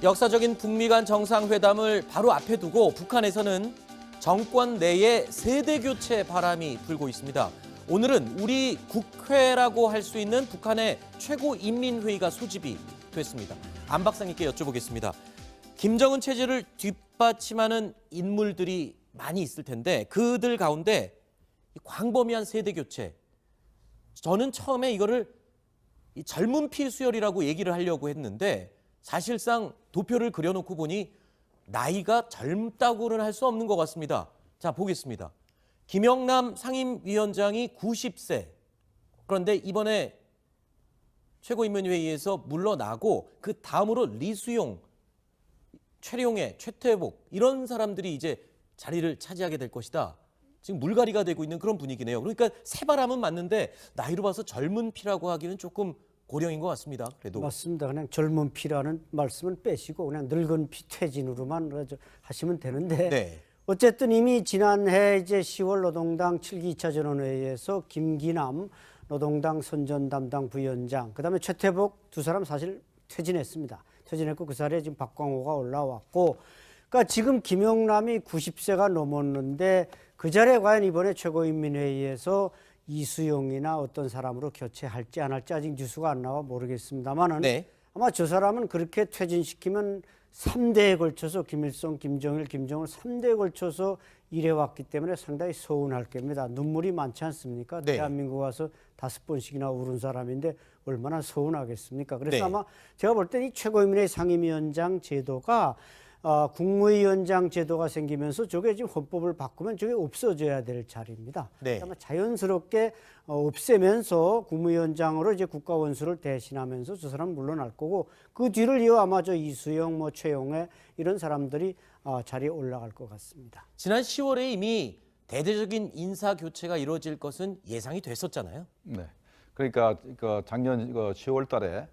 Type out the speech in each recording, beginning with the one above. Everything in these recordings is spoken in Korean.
역사적인 북미 간 정상회담을 바로 앞에 두고 북한에서는 정권 내에 세대 교체 바람이 불고 있습니다. 오늘은 우리 국회라고 할 수 있는 북한의 최고인민회의가 소집이 됐습니다. 안 박사님께 여쭤보겠습니다. 김정은 체제를 뒷받침하는 인물들이 많이 있을 텐데 그들 가운데 광범위한 세대 교체. 저는 처음에 이거를 젊은 피 수혈이라고 얘기를 하려고 했는데 사실상 도표를 그려놓고 보니 나이가 젊다고는 할 수 없는 것 같습니다. 자, 보겠습니다. 김영남 상임위원장이 90세. 그런데 이번에 최고인민회의에서 물러나고 그 다음으로 리수용, 최룡해, 최태복 이런 사람들이 이제 자리를 차지하게 될 것이다. 지금 물갈이가 되고 있는 그런 분위기네요. 그러니까 새바람은 맞는데 나이로 봐서 젊은 피라고 하기는 조금 고령인 것 같습니다. 그래도 맞습니다. 그냥 젊은 피라는 말씀은 빼시고 그냥 늙은 피 퇴진으로만 하시면 되는데 네. 어쨌든 이미 지난해 이제 10월 노동당 7기 2차 전원회의에서 김기남 노동당 선전 담당 부위원장, 그다음에 최태복 두 사람 사실 퇴진했습니다. 퇴진했고 그 자리에 지금 박광호가 올라왔고, 그러니까 지금 김영남이 90세가 넘었는데 그 자리에 과연 이번에 최고인민회의에서 이수용이나 어떤 사람으로 교체할지 안 할지 아직 뉴스가 안 나와 모르겠습니다만은 네. 아마 저 사람은 그렇게 퇴진시키면 3대에 걸쳐서 김일성, 김정일, 김정은 3대에 걸쳐서 일해왔기 때문에 상당히 서운할 겁니다. 눈물이 많지 않습니까? 네. 대한민국 와서 5번씩이나 울은 사람인데 얼마나 서운하겠습니까? 그래서 네. 아마 제가 볼 때 이 최고인민회의 상임위원장 제도가 국무위원장 제도가 생기면서 저게 지금 헌법을 바꾸면 저게 없어져야 될 자리입니다. 네. 아마 자연스럽게 없애면서 국무위원장으로 이제 국가원수를 대신하면서 저 사람 물러날 거고 그 뒤를 이어 아마 저 이수영, 뭐 최용해 이런 사람들이 자리에 올라갈 것 같습니다. 지난 10월에 이미 대대적인 인사 교체가 이루어질 것은 예상이 됐었잖아요. 네. 그러니까 작년 10월달에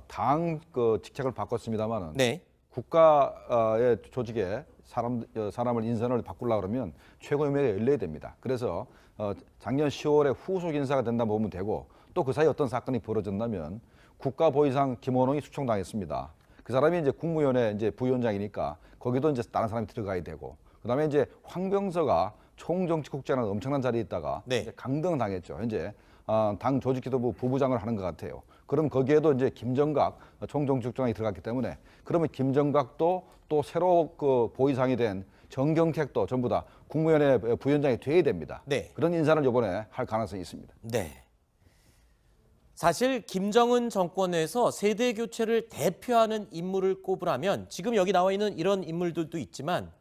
당 직책을 바꿨습니다만은 네. 국가의 조직에 사람을 인선을 바꾸려고 그러면 최고인민회의가 열려야 됩니다. 그래서 작년 10월에 후속 인사가 된다 보면 되고 또 그 사이에 어떤 사건이 벌어졌다면 국가보위상 김원홍이 숙청당했습니다. 그 사람이 이제 국무위원회 이제 부위원장이니까 거기도 이제 다른 사람이 들어가야 되고 그다음에 이제 황병서가 총정치국장이라는 엄청난 자리에 있다가 네. 이제 강등당했죠. 현재 당 조직기도부 부부장을 하는 것 같아요. 그럼 거기에도 이제 김정각 총정치국장이 들어갔기 때문에 그러면 김정각도 또 새로 보위상이 된 정경택도 전부 다 국무위원회 부위원장이 돼야 됩니다. 네. 그런 인사를 이번에 할 가능성이 있습니다. 네. 사실 김정은 정권에서 세대 교체를 대표하는 인물을 꼽으라면 지금 여기 나와 있는 이런 인물들도 있지만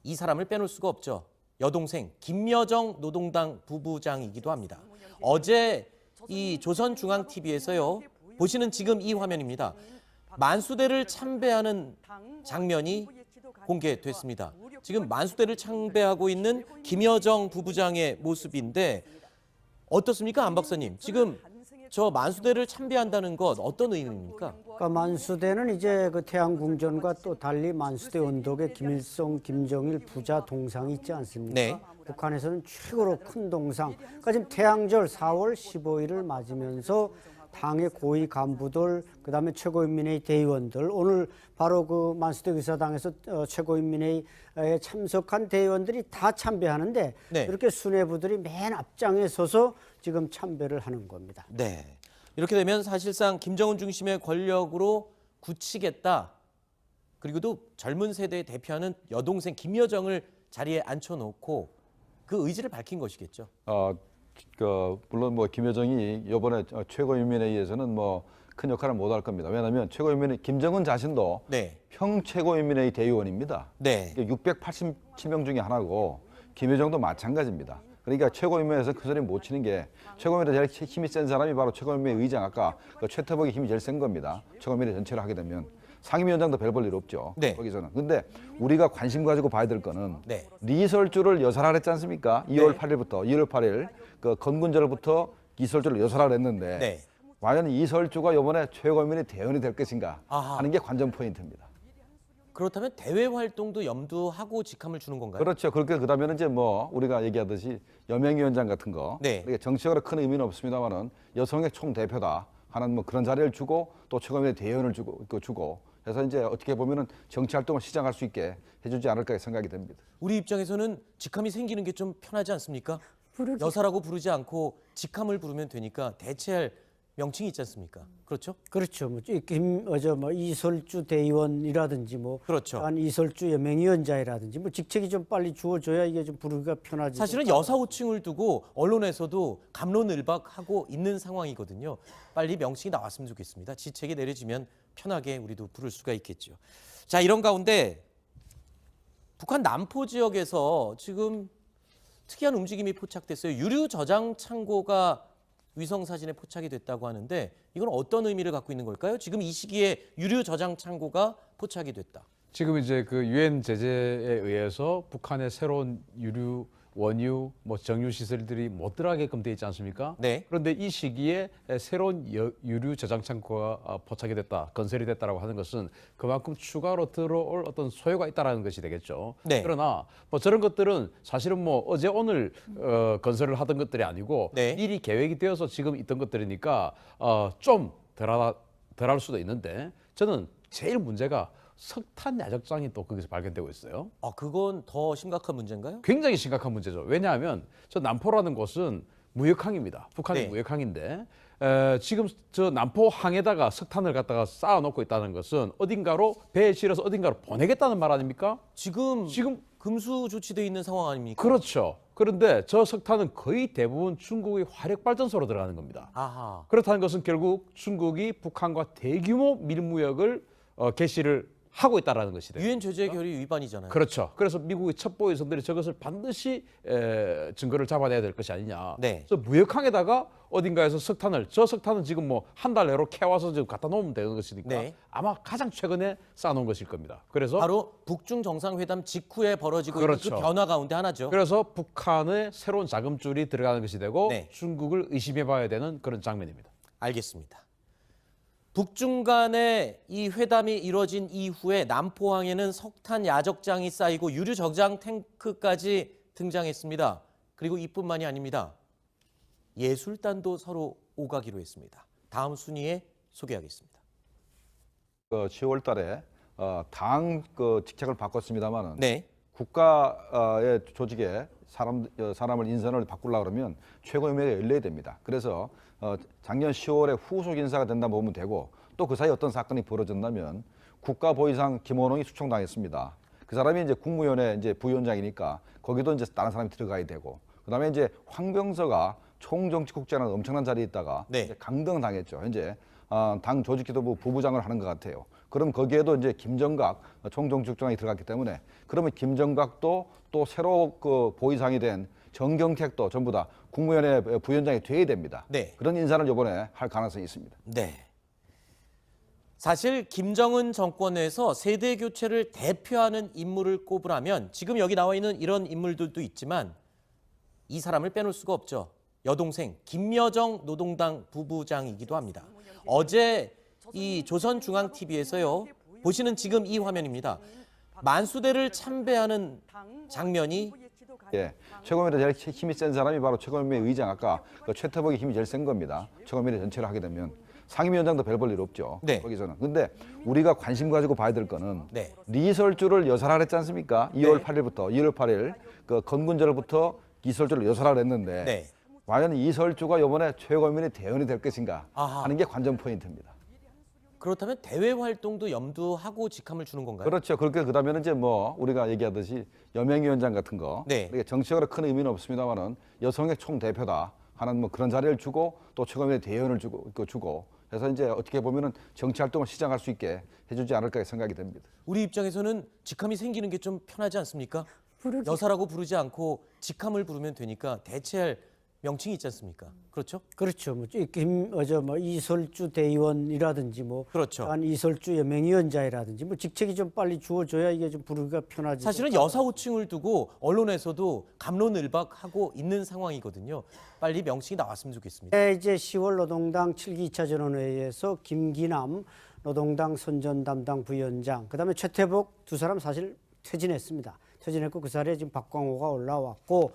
이 사람을 빼놓을 수가 없죠. 여동생 김여정 노동당 부부장이기도 합니다. 어제 이 조선중앙TV에서요. 보시는 지금 이 화면입니다. 만수대를 참배하는 장면이 공개됐습니다. 지금 만수대를 참배하고 있는 김여정 부부장의 모습인데 어떻습니까, 안 박사님? 지금 저 만수대를 참배한다는 것 어떤 의미입니까? 그러니까 만수대는 이제 그 태양궁전과 또 달리 만수대 언덕에 김일성, 김정일 부자 동상이 있지 않습니까? 네. 북한에서는 최고로 큰 동상. 그러니까 지금 태양절 4월 15일을 맞으면서 당의 고위 간부들, 그다음에 최고인민회의 대의원들, 오늘 바로 그 만수대 의사당에서 최고인민회의에 참석한 대의원들이 다 참배하는데 네. 이렇게 수뇌부들이 맨 앞장에 서서 지금 참배를 하는 겁니다. 네. 이렇게 되면 사실상 김정은 중심의 권력으로 굳히겠다. 그리고도 젊은 세대에 대표하는 여동생 김여정을 자리에 앉혀놓고 그 의지를 밝힌 것이겠죠. 물론 뭐 김여정이 이번에 최고인민회의에서는 뭐 큰 역할을 못 할 겁니다. 왜냐하면 최고인민회의 김정은 자신도 네. 평최고인민회의 대의원입니다. 네. 687명 중에 하나고 김여정도 마찬가지입니다. 그러니까 최고인민회에서 그 소리 못 치는 게 최고인민회 제일 힘이 센 사람이 바로 최고인민회 의장 아까 최태복의 힘이 제일 센 겁니다. 최고인민회 전체를 하게 되면 상임위원장도 별 볼 일 없죠. 네. 거기서는. 근데 우리가 관심 가지고 봐야 될 거는 네. 리설주를 여살하라 했지 않습니까? 2월 네. 8일부터 2월 8일 그 건군절부터 이설주를 여살하라 했는데 네. 과연 이설주가 이번에 최고인민회 대원이 될 것인가 아하. 하는 게 관전 포인트입니다. 그렇다면 대외 활동도 염두하고 직함을 주는 건가요? 그렇죠. 그렇게 그다음에는 이제 뭐 우리가 얘기하듯이 여명위원장 같은 거, 네. 정치적으로 큰 의미는 없습니다만은 여성의 총 대표다 하는 뭐 그런 자리를 주고 또 최고위원회 대의원을 주고 해서 이제 어떻게 보면은 정치 활동을 시작할 수 있게 해주지 않을까 생각이 됩니다. 우리 입장에서는 직함이 생기는 게 좀 편하지 않습니까? 여사라고 부르지 않고 직함을 부르면 되니까 대체할 명칭이 있지 않습니까? 그렇죠? 그렇죠. 뭐 이설주 대의원이라든지 뭐 그렇죠. 한 이설주 여명위원장이라든지 뭐 직책이 좀 빨리 주어져야 이게 좀 부르기가 편하지. 사실은 여사 호칭을 두고 언론에서도 갑론을박하고 있는 상황이거든요. 빨리 명칭이 나왔으면 좋겠습니다. 지책이 내려지면 편하게 우리도 부를 수가 있겠죠. 자, 이런 가운데 북한 남포 지역에서 지금 특이한 움직임이 포착됐어요. 유류 저장 창고가 위성 사진에 포착이 됐다고 하는데 이건 어떤 의미를 갖고 있는 걸까요? 지금 이 시기에 유류 저장 창고가 포착이 됐다. 지금 이제 그 유엔 제재에 의해서 북한의 새로운 유류, 원유, 뭐 정유 시설들이 못 들어가게끔 돼 있지 않습니까? 네. 그런데 이 시기에 새로운 유류 저장 창고가 포착이 됐다, 건설이 됐다라고 하는 것은 그만큼 추가로 들어올 어떤 소요가 있다라는 것이 되겠죠. 네. 그러나 뭐 저런 것들은 사실은 뭐 어제 오늘 건설을 하던 것들이 아니고 네. 미리 계획이 되어서 지금 있던 것들이니까 좀 덜할 수도 있는데 저는 제일 문제가 석탄 야적장이 또 거기서 발견되고 있어요. 아, 그건 더 심각한 문제인가요? 굉장히 심각한 문제죠. 왜냐하면 저 남포라는 곳은 무역항입니다. 북한의 네. 무역항인데 지금 저 남포항에다가 석탄을 갖다가 쌓아놓고 있다는 것은 어딘가로 배에 실어서 어딘가로 보내겠다는 말 아닙니까? 지금 금수 조치돼 있는 상황 아닙니까? 그렇죠. 그런데 저 석탄은 거의 대부분 중국의 화력발전소로 들어가는 겁니다. 아하. 그렇다는 것은 결국 중국이 북한과 대규모 밀무역을 개시를 하고 있다라는 것이 돼요. 유엔 제재 결의 위반이잖아요. 그렇죠. 그래서 미국의 첩보위선들이 저것을 반드시 증거를 잡아내야 될 것이 아니냐. 네. 그래서 무역항에다가 어딘가에서 저 석탄은 지금 뭐 한 달 내로 캐와서 지금 갖다 놓으면 되는 것이니까 네. 아마 가장 최근에 쌓아놓은 것일 겁니다. 그래서 바로 북중 정상회담 직후에 벌어지고 그렇죠. 있는 그 변화 가운데 하나죠. 그래서 북한의 새로운 자금줄이 들어가는 것이 되고 네. 중국을 의심해봐야 되는 그런 장면입니다. 알겠습니다. 북중 간의 이 회담이 이뤄진 이후에 남포항에는 석탄 야적장이 쌓이고 유류 저장 탱크까지 등장했습니다. 그리고 이뿐만이 아닙니다. 예술단도 서로 오가기로 했습니다. 다음 순위에 소개하겠습니다. 10월 달에 당 직책을 바꿨습니다만은 네. 국가의 조직에 사람을 인선을 바꾸려고 그러면 최고위원회가 열려야 됩니다. 그래서 작년 10월에 후속 인사가 된다 보면 되고 또 그 사이 어떤 사건이 벌어졌냐면 국가보위상 김원홍이 수청당했습니다. 그 사람이 이제 국무위원회 이제 부위원장이니까 거기도 이제 다른 사람이 들어가야 되고 그다음에 이제 황병서가 총정치국장이라는 엄청난 자리에 있다가 네. 이제 강등당했죠. 현재 당 조직기도부 부부장을 하는 것 같아요. 그럼 거기에도 이제 김정각 총정치국장이 들어갔기 때문에 그러면 김정각도 또 새로 그 보위상이 된 정경택도 전부 다 국무위원회 부위원장이 돼야 됩니다. 네. 그런 인사를 이번에 할 가능성이 있습니다. 네. 사실 김정은 정권에서 세대 교체를 대표하는 인물을 꼽으라면 지금 여기 나와 있는 이런 인물들도 있지만 이 사람을 빼놓을 수가 없죠. 여동생 김여정 노동당 부부장이기도 합니다. 어제 이 조선중앙TV에서요. 보시는 지금 이 화면입니다. 만수대를 참배하는 장면이 예, 최고위원회 제일 힘이 센 사람이 바로 최고위원회 의장 아까 그 최태복의 힘이 제일 센 겁니다. 최고위원회 전체를 하게 되면 상임위원장도 별 볼 일 없죠. 네. 거기서는. 근데 우리가 관심 가지고 봐야 될 거는 네. 리설주를 여설하라 했지 않습니까? 2월 네. 8일부터 2월 8일 그 건군절부터 이설주를 여설하라 했는데 네. 과연 이설주가 이번에 최고위원회 대원이 될 것인가 아하. 하는 게 관전 포인트입니다. 그렇다면 대외 활동도 염두하고 직함을 주는 건가요? 그렇죠. 그렇게 그다음에는 이제 뭐 우리가 얘기하듯이 여명위원장 같은 거, 네. 이게 정치적으로 큰 의미는 없습니다만은 여성의 총 대표다 하는 뭐 그런 자리를 주고 또 최고위원회 대의원을 주고 해서 이제 어떻게 보면은 정치 활동을 시작할 수 있게 해주지 않을까 생각이 됩니다. 우리 입장에서는 직함이 생기는 게 좀 편하지 않습니까? 여사라고 부르지 않고 직함을 부르면 되니까 대체할 명칭이 있지 않습니까? 그렇죠? 그렇죠. 이설주 대의원이라든지 뭐 그렇죠. 한 이설주 여명위원장이라든지 뭐 직책이 좀 빨리 주어져야 이게 좀 부르기가 편하지. 사실은 여사 호칭을 두고 언론에서도 갑론을박하고 있는 상황이거든요. 빨리 명칭이 나왔으면 좋겠습니다. 이제 10월 노동당 7기 2차 전원회의에서 김기남 노동당 선전 담당 부위원장, 그다음에 최태복 두 사람 사실 퇴진했습니다. 퇴진했고 그 자리에 지금 박광호가 올라왔고,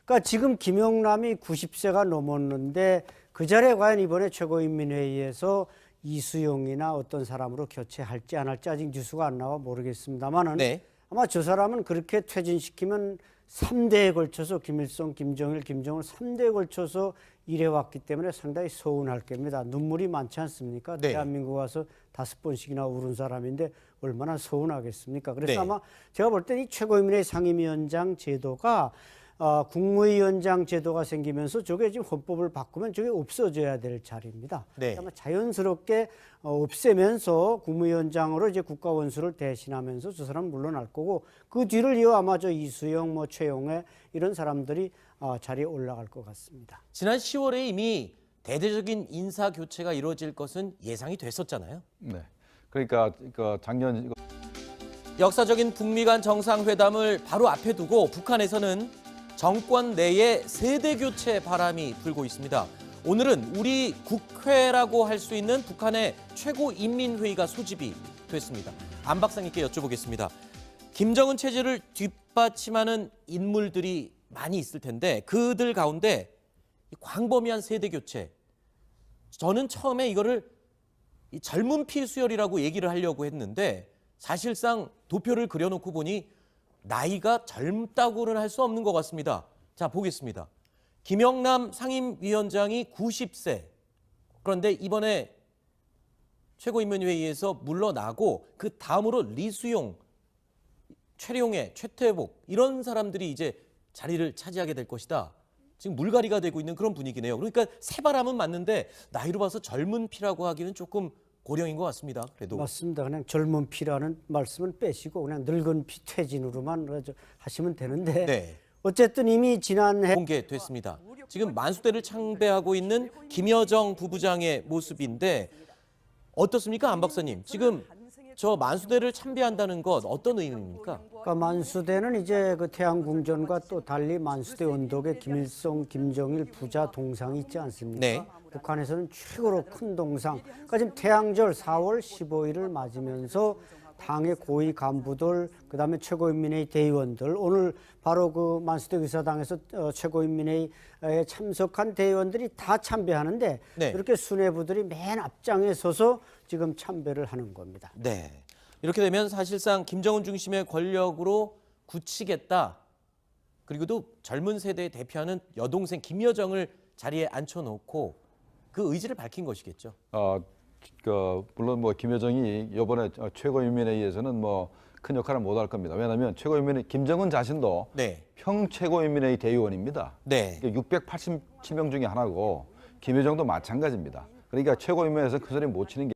그러니까 지금 김영남이 90세가 넘었는데 그 자리에 과연 이번에 최고인민회의에서 이수용이나 어떤 사람으로 교체할지 안 할지 아직 뉴스가 안 나와 모르겠습니다만은 네. 아마 저 사람은 그렇게 퇴진시키면 3대에 걸쳐서 김일성, 김정일, 김정은 3대에 걸쳐서 일해왔기 때문에 상당히 서운할 겁니다. 눈물이 많지 않습니까? 네. 대한민국 와서 5번씩이나 울은 사람인데 얼마나 서운하겠습니까? 그래서 네. 아마 제가 볼 때 이 최고인민회의 상임위원장 제도가 국무위원장 제도가 생기면서 저게 지금 헌법을 바꾸면 저게 없어져야 될 자리입니다. 네. 아마 자연스럽게 없애면서 국무위원장으로 이제 국가원수를 대신하면서 저 사람 물러날 거고 그 뒤를 이어 아마 저 이수영, 뭐 최용해 이런 사람들이 자리에 올라갈 것 같습니다. 지난 10월에 이미 대대적인 인사 교체가 이루어질 것은 예상이 됐었잖아요. 네. 그러니까 작년 역사적인 북미 간 정상회담을 바로 앞에 두고 북한에서는 정권 내에 세대 교체 바람이 불고 있습니다. 오늘은 우리 국회라고 할 수 있는 북한의 최고인민회의가 소집이 됐습니다. 안 박사님께 여쭤보겠습니다. 김정은 체제를 뒷받침하는 인물들이 많이 있을 텐데 그들 가운데 광범위한 세대 교체. 저는 처음에 이거를 이 젊은 피 수혈이라고 얘기를 하려고 했는데 사실상 도표를 그려놓고 보니 나이가 젊다고는 할 수 없는 것 같습니다. 자, 보겠습니다. 김영남 상임위원장이 90세. 그런데 이번에 최고인민회의에서 물러나고 그 다음으로 리수용, 최룡해, 최태복 이런 사람들이 이제 자리를 차지하게 될 것이다. 지금 물갈이가 되고 있는 그런 분위기네요. 그러니까 새바람은 맞는데 나이로 봐서 젊은 피라고 하기는 조금 고령인 것 같습니다. 그래도 맞습니다. 그냥 젊은 피라는 말씀은 빼시고 그냥 늙은 피 퇴진으로만 하시면 되는데 네. 어쨌든 이미 지난해 공개됐습니다. 지금 만수대를 창배하고 있는 김여정 부부장의 모습인데 어떻습니까, 안 박사님? 지금 저 만수대를 참배한다는 것 어떤 의미입니까? 그러니까 만수대는 이제 그 태양궁전과 또 달리 만수대 언덕에 김일성, 김정일 부자 동상이 있지 않습니까? 네. 북한에서는 최고로 큰 동상. 그러니까 지금 태양절 4월 15일을 맞으면서 당의 고위 간부들, 그다음에 최고인민회의 대의원들, 오늘 바로 그 만수대 의사당에서 최고인민회의에 참석한 대의원들이 다 참배하는데 네. 이렇게 수뇌부들이 맨 앞장에 서서 지금 참배를 하는 겁니다. 네. 이렇게 되면 사실상 김정은 중심의 권력으로 굳히겠다. 그리고 또 젊은 세대에 대표하는 여동생 김여정을 자리에 앉혀놓고 그 의지를 밝힌 것이겠죠. 물론 뭐 김여정이 이번에 최고인민회의에서는 뭐 큰 역할을 못 할 겁니다. 왜냐하면 최고인민회의 김정은 자신도 네. 평최고인민회의 대의원입니다. 네. 687명 중에 하나고 김여정도 마찬가지입니다. 그러니까 최고인민회에서 그 소리 못 치는 게